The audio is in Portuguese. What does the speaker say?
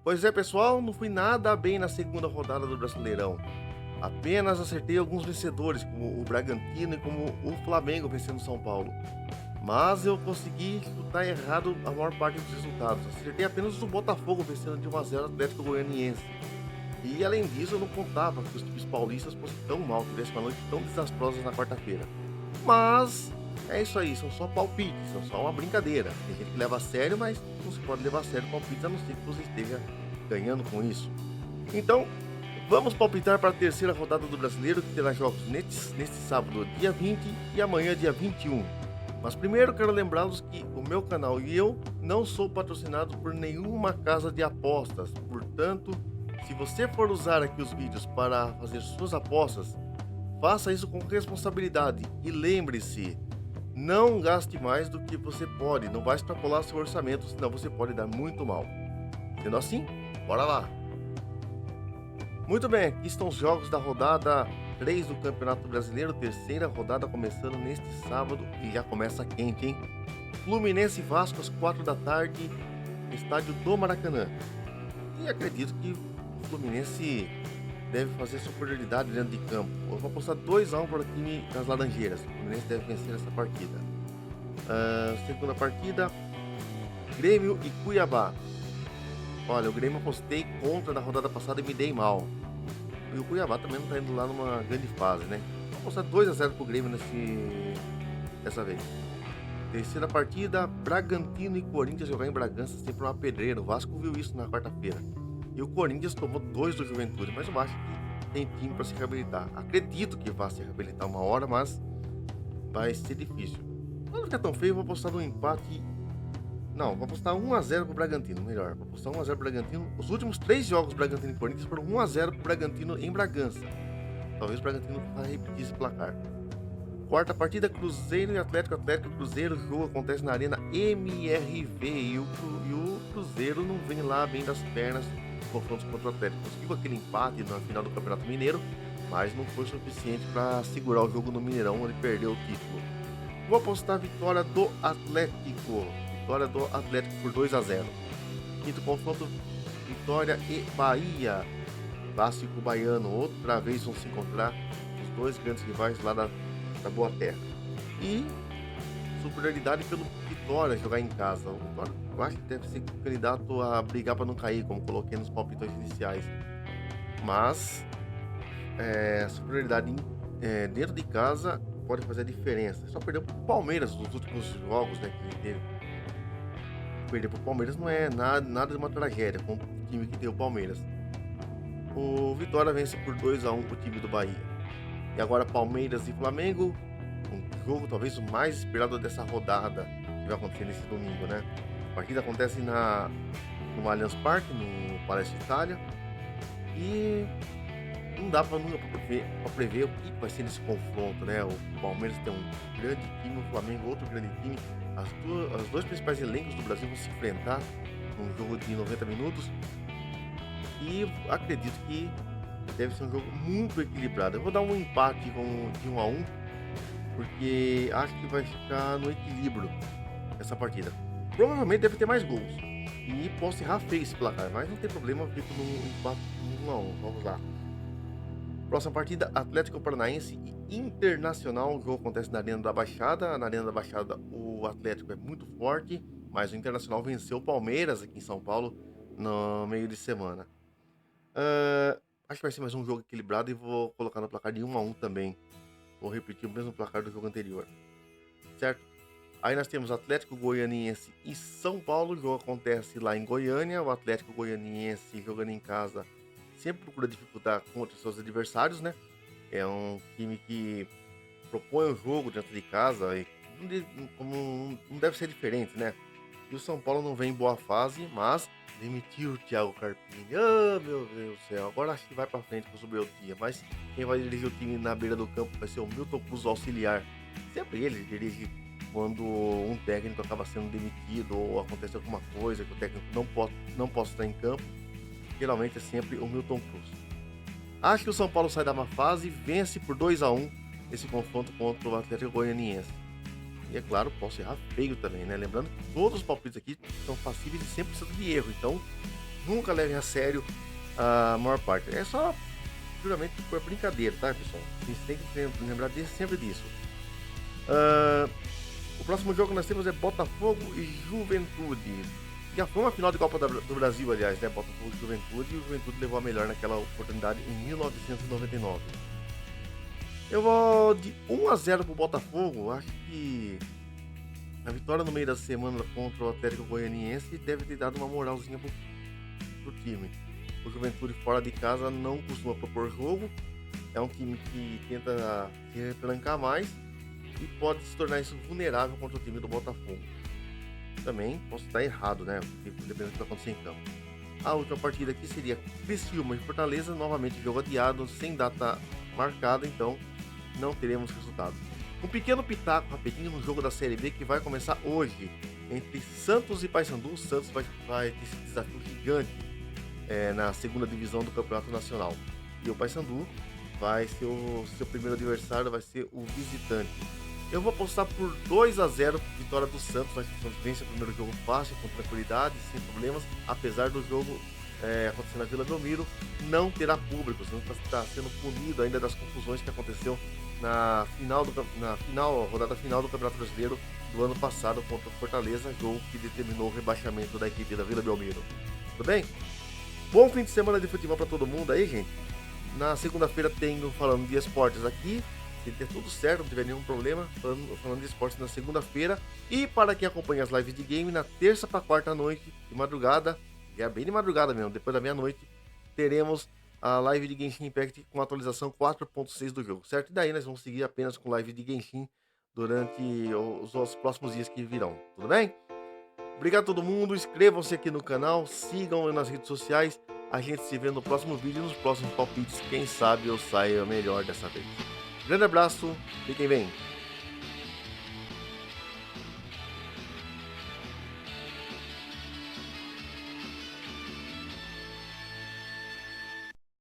Pois é, pessoal, não fui nada bem na segunda rodada do Brasileirão. Apenas acertei alguns vencedores, como o Bragantino e como o Flamengo vencendo o São Paulo. Mas eu consegui chutar errado a maior parte dos resultados. Acertei apenas o Botafogo vencendo de 1 a 0 o Atlético Goianiense. E além disso, eu não contava que os times paulistas fossem tão mal, tivessem uma noite tão desastrosa na quarta-feira. Mas é isso aí, são só palpites, são só uma brincadeira. Tem gente que leva a sério, mas não se pode levar a sério palpites, a não ser que você esteja ganhando com isso. Então, vamos palpitar para a terceira rodada do Brasileiro, que terá jogos neste sábado, dia 20, e amanhã, dia 21. Mas primeiro quero lembrá-los que o meu canal e eu não sou patrocinado por nenhuma casa de apostas. Portanto, se você for usar aqui os vídeos para fazer suas apostas, faça isso com responsabilidade e lembre-se, não gaste mais do que você pode, não vai extrapolar seu orçamento, senão você pode dar muito mal. Sendo assim, bora lá! Muito bem, aqui estão os jogos da rodada 3 do Campeonato Brasileiro, terceira rodada começando neste sábado e já começa quente, hein? Fluminense e Vasco às 4 da tarde, estádio do Maracanã. E acredito que o Fluminense deve fazer superioridade dentro de campo. Eu vou apostar 2 a 1 para o time das Laranjeiras. O Fluminense deve vencer essa partida. Segunda partida, Grêmio e Cuiabá. Olha, o Grêmio apostei contra na rodada passada e me dei mal. E o Cuiabá também não tá indo lá numa grande fase, né? Vou apostar 2 a 0 pro Grêmio dessa vez. Terceira partida, Bragantino e Corinthians jogar em Bragança sempre uma pedreira. O Vasco viu isso na quarta-feira. E o Corinthians tomou 2 do Juventude, mas eu acho que tem time para se reabilitar. Acredito que vai se reabilitar uma hora, mas vai ser difícil. Não fica tão feio, vou apostar no empate. Não, vou apostar 1 a 0 pro Bragantino, melhor. Vou apostar 1 a 0 pro Bragantino. Os últimos 3 jogos Bragantino e Corinthians foram 1 a 0 pro Bragantino em Bragança. Talvez o Bragantino vai repetir esse placar. Quarta partida, Cruzeiro e Atlético. Atlético e Cruzeiro, o jogo acontece na Arena MRV. E o Cruzeiro não vem lá bem das pernas nos confrontos contra o Atlético. Conseguiu aquele empate na final do Campeonato Mineiro, mas não foi suficiente para segurar o jogo no Mineirão, onde perdeu o título. Vou apostar a vitória do Atlético. Vitória do Atlético por 2 a 0. Quinto confronto, Vitória e Bahia. Clássico baiano, outra vez vão se encontrar os dois grandes rivais lá da Boa Terra. E superioridade pelo Vitória jogar em casa. O Vitória, eu acho que deve ser candidato a brigar para não cair, como coloquei nos palpites iniciais. Mas superioridade dentro de casa pode fazer a diferença. Só perdeu pro Palmeiras nos últimos jogos, né, que ele teve. Perder pro Palmeiras não é nada de uma tragédia com o time que tem o Palmeiras. O Vitória vence por 2 a 1 pro time do Bahia. E agora Palmeiras e Flamengo, um jogo talvez o mais esperado dessa rodada que vai acontecer nesse domingo, né? A partida acontece no Allianz Parque, no Palestra Itália. E não dá para prever o que vai ser nesse confronto, né? O Palmeiras tem um grande time, o Flamengo outro grande time. Os dois principais elencos do Brasil vão se enfrentar num jogo de 90 minutos. E acredito que deve ser um jogo muito equilibrado. Eu vou dar um empate de 1 a 1, porque acho que vai ficar no equilíbrio essa partida. Provavelmente deve ter mais gols. E posso errar feio esse placar, mas não tem problema, eu fico no empate de 1 a 1. Vamos lá. Próxima partida, Atlético Paranaense e Internacional. O jogo acontece na Arena da Baixada. Na Arena da Baixada o Atlético é muito forte, mas o Internacional venceu o Palmeiras aqui em São Paulo no meio de semana. Acho que vai ser mais um jogo equilibrado e vou colocar no placar de 1 a 1 também. Vou repetir o mesmo placar do jogo anterior. Certo? Aí nós temos Atlético Goianiense e São Paulo. O jogo acontece lá em Goiânia. O Atlético Goianiense jogando em casa sempre procura dificultar contra os seus adversários, né? É um time que propõe o jogo dentro de casa e não deve ser diferente, né? E o São Paulo não vem em boa fase, mas demitiu o Thiago Carpini. Ah, meu Deus do céu. Agora acho que vai pra frente com o Subeldia. Mas quem vai dirigir o time na beira do campo vai ser o Milton Cruz, auxiliar. Sempre ele dirige quando um técnico acaba sendo demitido ou acontece alguma coisa que o técnico não possa estar em campo. Geralmente é sempre o Milton Cruz. Acho que o São Paulo sai da má fase e vence por 2 a 1 esse confronto contra o Atlético Goianiense. E é claro, posso errar feio também, né? Lembrando que todos os palpites aqui são passíveis de 100% de erro. Então, nunca levem a sério a maior parte. É só puramente por brincadeira, tá, pessoal? Vocês têm que lembrar sempre disso. O próximo jogo que nós temos é Botafogo e Juventude. Já foi uma final de Copa do Brasil, aliás, né? Botafogo e Juventude, e o Juventude levou a melhor naquela oportunidade em 1999. Eu vou de 1-0 pro Botafogo. Acho que a vitória no meio da semana contra o Atlético Goianiense deve ter dado uma moralzinha pro time. O Juventude fora de casa não costuma propor jogo. É um time que tenta se retrancar mais e pode se tornar isso vulnerável contra o time do Botafogo. Também posso estar errado, né? Dependendo do que vai acontecer em campo. A última partida aqui seria Criciúma e Fortaleza, novamente jogo adiado, sem data marcada, então não teremos resultado. Um pequeno pitaco rapidinho no jogo da Série B que vai começar hoje, entre Santos e Paysandu. O Santos vai ter esse desafio gigante na segunda divisão do Campeonato Nacional. E o Paysandu vai ser o seu primeiro adversário, vai ser o visitante. Eu vou apostar por 2-0 vitória do Santos. Vai vencer o primeiro jogo fácil, com tranquilidade, sem problemas, apesar do jogo acontecer na Vila Belmiro, não terá público. O Santos está sendo punido ainda das confusões que aconteceu na rodada final do Campeonato Brasileiro do ano passado contra o Fortaleza, jogo que determinou o rebaixamento da equipe da Vila Belmiro. Tudo bem? Bom fim de semana de futebol para todo mundo aí, gente. Na segunda-feira tenho falando de esportes aqui. Se der tudo certo, não tiver nenhum problema, falando de esportes na segunda-feira. E para quem acompanha as lives de game, na terça para quarta noite, de madrugada, é bem de madrugada mesmo, depois da meia-noite, teremos a live de Genshin Impact com a atualização 4.6 do jogo, certo? E daí nós vamos seguir apenas com live de Genshin durante os próximos dias que virão, tudo bem? Obrigado a todo mundo, inscrevam-se aqui no canal, sigam nas redes sociais. A gente se vê no próximo vídeo, nos próximos palpites. Quem sabe eu saia melhor dessa vez. Grande abraço, fiquem bem.